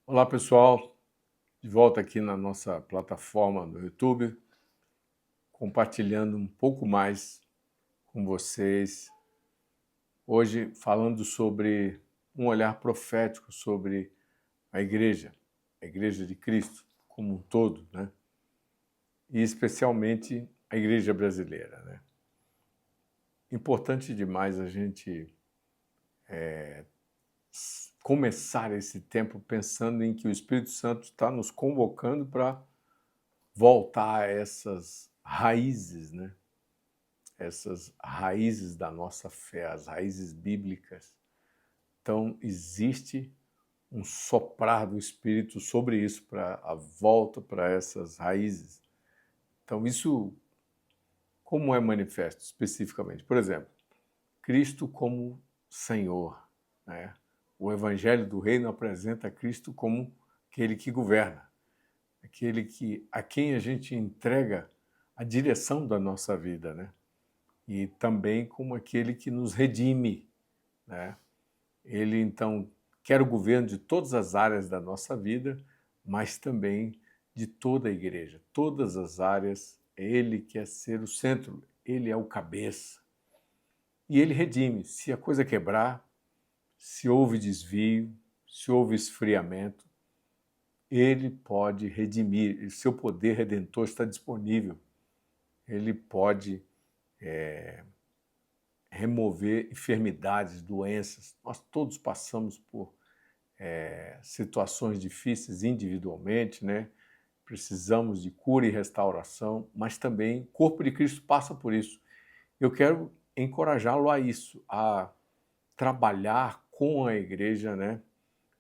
Olá pessoal, de volta aqui na nossa plataforma do YouTube, compartilhando um pouco mais com vocês. Hoje falando sobre um olhar profético sobre a Igreja de Cristo como um todo, né? E especialmente a Igreja brasileira, né? Importante demais a gente começar esse tempo pensando em que o Espírito Santo está nos convocando para voltar a essas raízes, né? Essas raízes da nossa fé, as raízes bíblicas. Então, existe um soprar do Espírito sobre isso, para a volta para essas raízes. Então, isso como é manifesto especificamente? Por exemplo, Cristo como Senhor, né? O Evangelho do Reino apresenta Cristo como aquele que governa, a quem a gente entrega a direção da nossa vida, né? E também como aquele que nos redime, né? Ele, então, quer o governo de todas as áreas da nossa vida, mas também de toda a igreja. Todas as áreas, ele quer ser o centro, ele é o cabeça. E ele redime. Se a coisa quebrar, se houve desvio, se houve esfriamento, ele pode redimir. E seu poder redentor está disponível. Ele pode remover enfermidades, doenças. Nós todos passamos por situações difíceis individualmente, né? Precisamos de cura e restauração, mas também o corpo de Cristo passa por isso. Eu quero encorajá-lo a isso, a trabalhar com a igreja, né?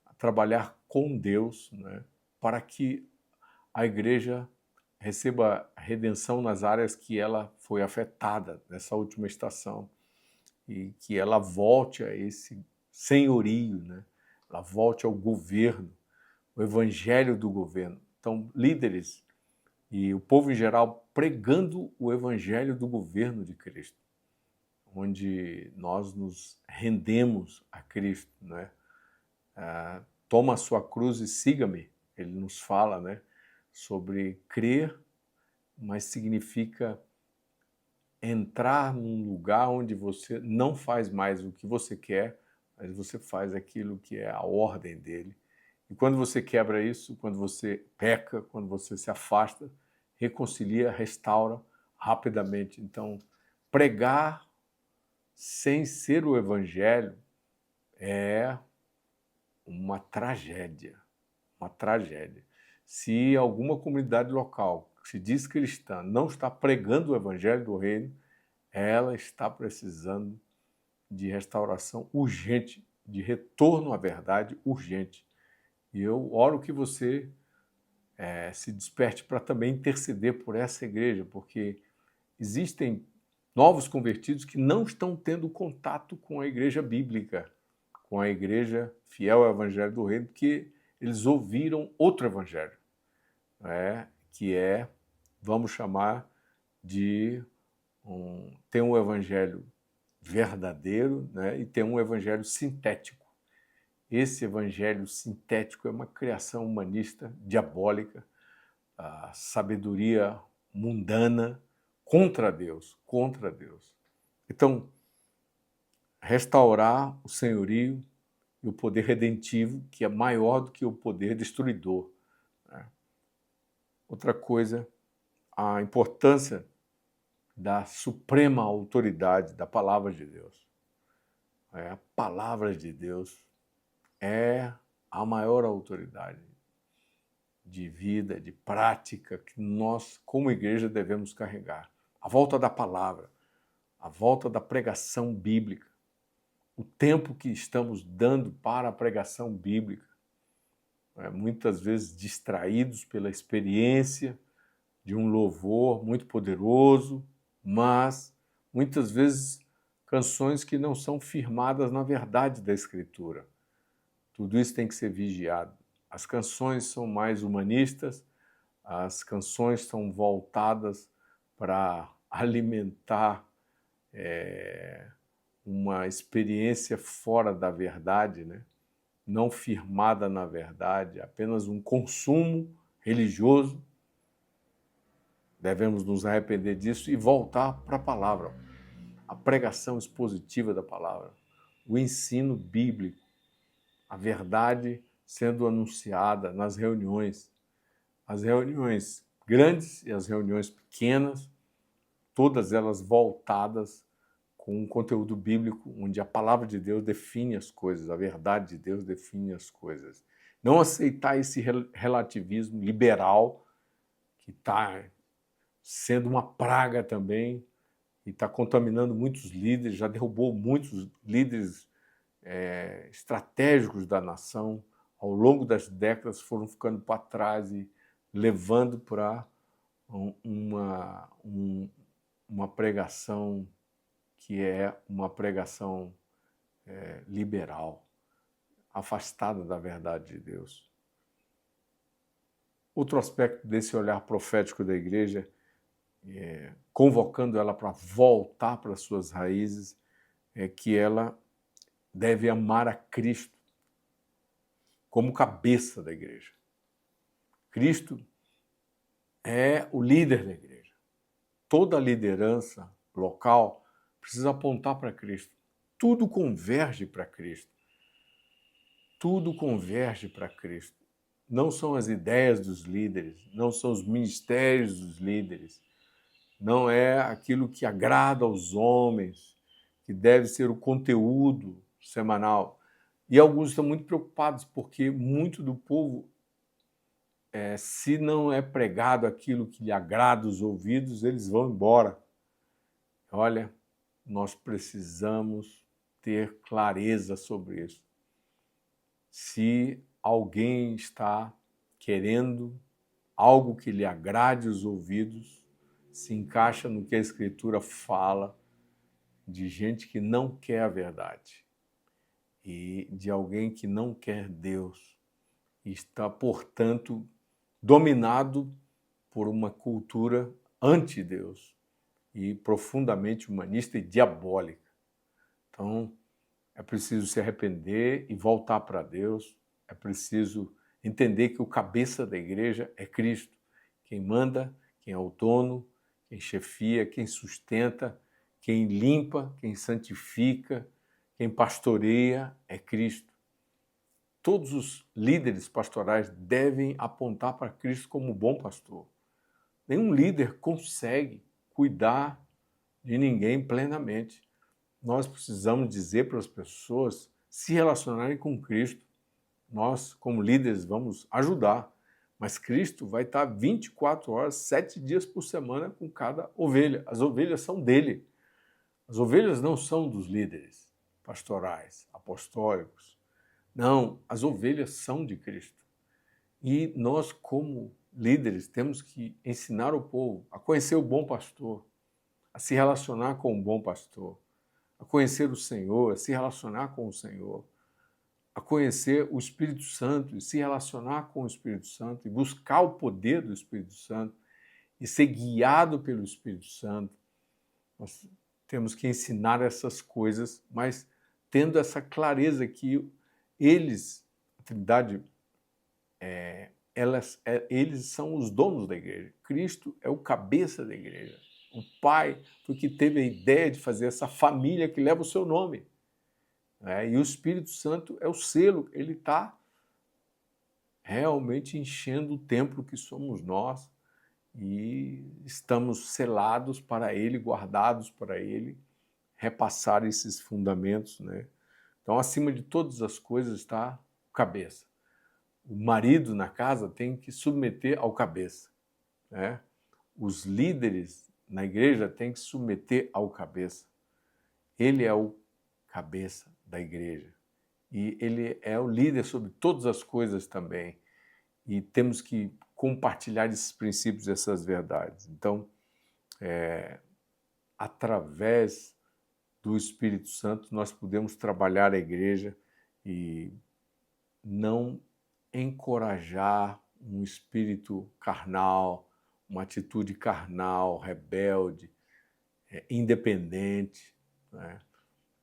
A trabalhar com Deus, né? Para que a igreja receba redenção nas áreas que ela foi afetada nessa última estação e que ela volte a esse senhorio, né? Ela volte ao governo, o evangelho do governo. Então, líderes e o povo em geral pregando o evangelho do governo de Cristo, onde nós nos rendemos a Cristo, né? Toma a sua cruz e siga-me. Ele nos fala, né, sobre crer, mas significa entrar num lugar onde você não faz mais o que você quer, mas você faz aquilo que é a ordem dele. E quando você quebra isso, quando você peca, quando você se afasta, reconcilia, restaura rapidamente. Então, pregar sem ser o evangelho é uma tragédia, uma tragédia. Se alguma comunidade local que se diz cristã não está pregando o evangelho do reino, ela está precisando de restauração urgente, de retorno à verdade urgente. E eu oro que você se desperte para também interceder por essa igreja, porque existem novos convertidos que não estão tendo contato com a igreja bíblica, com a igreja fiel ao evangelho do reino, porque eles ouviram outro evangelho, que é, vamos chamar de tem um evangelho verdadeiro, né, e tem um evangelho sintético. Esse evangelho sintético é uma criação humanista diabólica, a sabedoria mundana contra Deus, contra Deus. Então, restaurar o senhorio e o poder redentivo, que é maior do que o poder destruidor, né? Outra coisa, a importância da suprema autoridade da palavra de Deus. A palavra de Deus é a maior autoridade de vida, de prática que nós, como igreja, devemos carregar. A volta da palavra, a volta da pregação bíblica, o tempo que estamos dando para a pregação bíblica, muitas vezes distraídos pela experiência de um louvor muito poderoso, mas muitas vezes canções que não são firmadas na verdade da Escritura. Tudo isso tem que ser vigiado. As canções são mais humanistas, as canções são voltadas para alimentar uma experiência fora da verdade, né? não firmada na verdade, apenas um consumo religioso. Devemos nos arrepender disso e voltar para a palavra, a pregação expositiva da palavra, o ensino bíblico, a verdade sendo anunciada nas reuniões, as reuniões grandes e as reuniões pequenas, todas elas voltadas com um conteúdo bíblico, onde a palavra de Deus define as coisas, a verdade de Deus define as coisas. Não aceitar esse relativismo liberal que está sendo uma praga também e está contaminando muitos líderes, já derrubou muitos líderes estratégicos da nação, ao longo das décadas foram ficando para trás e levando para uma pregação que é uma pregação liberal, afastada da verdade de Deus. Outro aspecto desse olhar profético da igreja, convocando ela para voltar para suas raízes, é que ela deve amar a Cristo como cabeça da igreja. Cristo é o líder da igreja. Toda a liderança local precisa apontar para Cristo. Tudo converge para Cristo. Tudo converge para Cristo. Não são as ideias dos líderes, não são os ministérios dos líderes, não é aquilo que agrada aos homens, que deve ser o conteúdo semanal. E alguns estão muito preocupados porque muito do povo, se não é pregado aquilo que lhe agrada os ouvidos, eles vão embora. Olha, nós precisamos ter clareza sobre isso. Se alguém está querendo algo que lhe agrade os ouvidos, se encaixa no que a Escritura fala de gente que não quer a verdade e de alguém que não quer Deus e está, portanto, dominado por uma cultura anti-Deus e profundamente humanista e diabólica. Então, é preciso se arrepender e voltar para Deus, é preciso entender que o cabeça da igreja é Cristo, quem manda, quem é o dono, quem chefia, quem sustenta, quem limpa, quem santifica, quem pastoreia é Cristo. Todos os líderes pastorais devem apontar para Cristo como bom pastor. Nenhum líder consegue cuidar de ninguém plenamente. Nós precisamos dizer para as pessoas se relacionarem com Cristo. Nós, como líderes, vamos ajudar, mas Cristo vai estar 24 horas, 7 dias por semana com cada ovelha. As ovelhas são dele. As ovelhas não são dos líderes pastorais, apostólicos. Não, as ovelhas são de Cristo. E nós, como líderes, temos que ensinar o povo a conhecer o bom pastor, a se relacionar com o bom pastor, a conhecer o Senhor, a se relacionar com o Senhor, a conhecer o Espírito Santo e se relacionar com o Espírito Santo e buscar o poder do Espírito Santo e ser guiado pelo Espírito Santo. Nós temos que ensinar essas coisas, mas tendo essa clareza que eles, a Trindade, eles são os donos da igreja. Cristo é o cabeça da igreja. O Pai foi que teve a ideia de fazer essa família que leva o seu nome. E o Espírito Santo é o selo, ele está realmente enchendo o templo que somos nós e estamos selados para ele, guardados para ele, repassar esses fundamentos, né? Então, acima de todas as coisas está o cabeça. O marido na casa tem que submeter ao cabeça, né? Os líderes na igreja têm que submeter ao cabeça. Ele é o cabeça da igreja e ele é o líder sobre todas as coisas também. E temos que compartilhar esses princípios, essas verdades. Então, através do Espírito Santo, nós podemos trabalhar a igreja e não encorajar um espírito carnal, uma atitude carnal, rebelde, independente, né?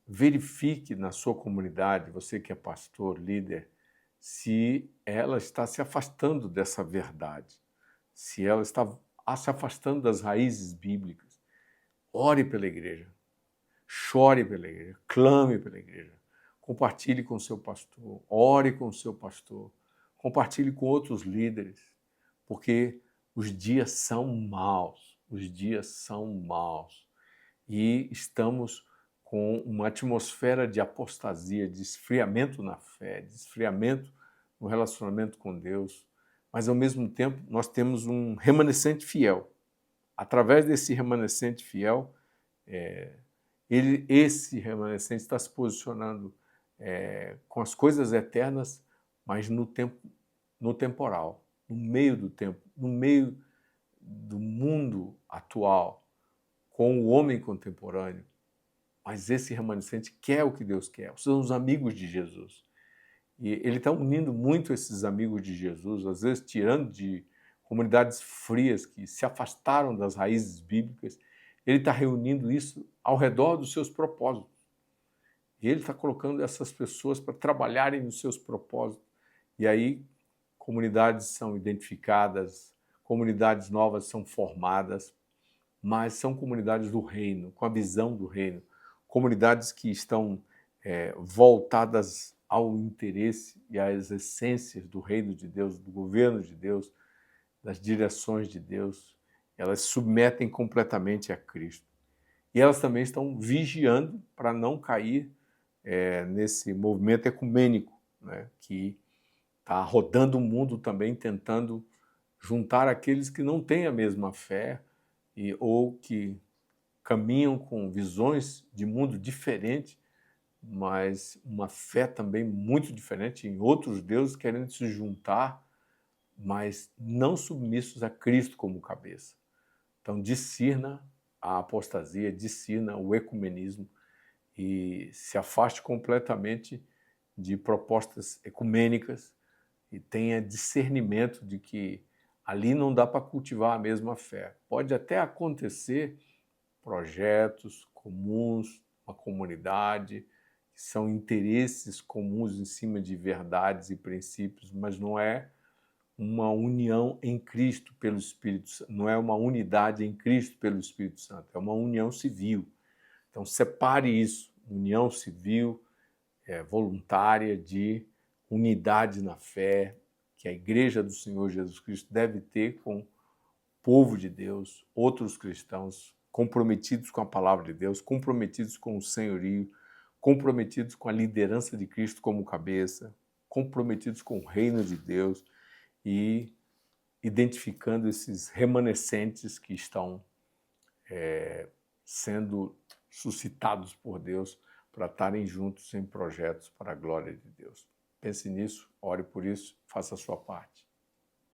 Verifique na sua comunidade, você que é pastor, líder, se ela está se afastando dessa verdade, se ela está se afastando das raízes bíblicas. Ore pela igreja, chore pela igreja, clame pela igreja, compartilhe com o seu pastor, ore com o seu pastor, compartilhe com outros líderes, porque os dias são maus, os dias são maus e estamos com uma atmosfera de apostasia, de esfriamento na fé, de esfriamento no relacionamento com Deus, mas ao mesmo tempo nós temos um remanescente fiel. Através desse remanescente fiel, esse remanescente está se posicionando com as coisas eternas, mas no temporal, no meio do tempo, no meio do mundo atual, com o homem contemporâneo. Mas esse remanescente quer o que Deus quer, são os amigos de Jesus. E ele está unindo muito esses amigos de Jesus, às vezes tirando de comunidades frias que se afastaram das raízes bíblicas, ele está reunindo isso ao redor dos seus propósitos. E ele está colocando essas pessoas para trabalharem nos seus propósitos. E aí comunidades são identificadas, comunidades novas são formadas, mas são comunidades do reino, com a visão do reino, comunidades que estão voltadas ao interesse e às essências do reino de Deus, do governo de Deus, das direções de Deus. Elas se submetem completamente a Cristo. E elas também estão vigiando para não cair nesse movimento ecumênico, né, que está rodando o mundo também, tentando juntar aqueles que não têm a mesma fé ou que caminham com visões de mundo diferentes, mas uma fé também muito diferente em outros deuses, querendo se juntar, mas não submissos a Cristo como cabeça. Então, discirna a apostasia, discirna o ecumenismo e se afaste completamente de propostas ecumênicas e tenha discernimento de que ali não dá para cultivar a mesma fé. Pode até acontecer projetos comuns, uma comunidade, que são interesses comuns em cima de verdades e princípios, mas não é uma união em Cristo pelo Espírito Santo, não é uma unidade em Cristo pelo Espírito Santo, é uma união civil. Então separe isso, união civil, voluntária, de unidade na fé, que a Igreja do Senhor Jesus Cristo deve ter com o povo de Deus, outros cristãos comprometidos com a palavra de Deus, comprometidos com o senhorio, comprometidos com a liderança de Cristo como cabeça, comprometidos com o reino de Deus e identificando esses remanescentes que estão sendo suscitados por Deus para estarem juntos em projetos para a glória de Deus. Pense nisso, ore por isso, faça a sua parte.